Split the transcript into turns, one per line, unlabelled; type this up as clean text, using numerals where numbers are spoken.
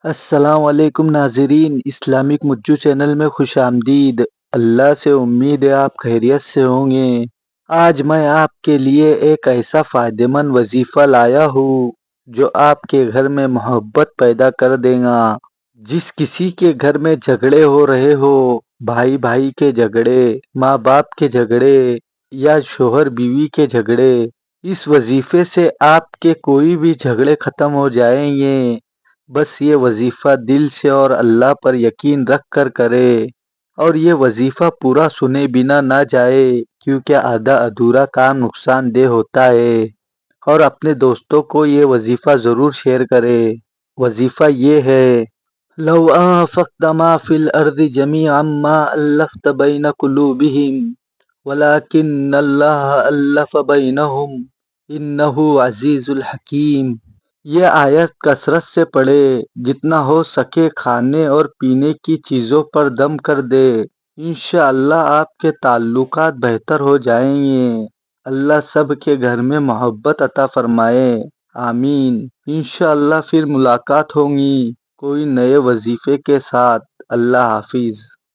السلام علیکم ناظرین، اسلامک مجو چینل میں خوش آمدید۔ اللہ سے امید ہے آپ خیریت سے ہوں گے۔ آج میں آپ کے لیے ایک ایسا فائدہ مند وظیفہ لایا ہوں جو آپ کے گھر میں محبت پیدا کر دے گا۔ جس کسی کے گھر میں جھگڑے ہو رہے ہو، بھائی بھائی کے جھگڑے، ماں باپ کے جھگڑے یا شوہر بیوی کے جھگڑے، اس وظیفے سے آپ کے کوئی بھی جھگڑے ختم ہو جائیں گے۔ بس یہ وظیفہ دل سے اور اللہ پر یقین رکھ کر کرے، اور یہ وظیفہ پورا سنے بنا نہ جائے، کیونکہ آدھا ادھورا کام نقصان دہ ہوتا ہے۔ اور اپنے دوستوں کو یہ وظیفہ ضرور شیئر کرے۔ وظیفہ یہ ہے: لو انفقت ما فی الارض جمیعا ما الفت بین قلوبہم ولکن اللہ الف بینہم انہ عزیز الحکیم۔ یہ آیت کثرت سے پڑھے، جتنا ہو سکے کھانے اور پینے کی چیزوں پر دم کر دے۔ انشاءاللہ آپ کے تعلقات بہتر ہو جائیں گے۔ اللہ سب کے گھر میں محبت عطا فرمائے، آمین۔ انشاءاللہ پھر ملاقات ہوگی کوئی نئے وظیفے کے ساتھ۔ اللہ حافظ۔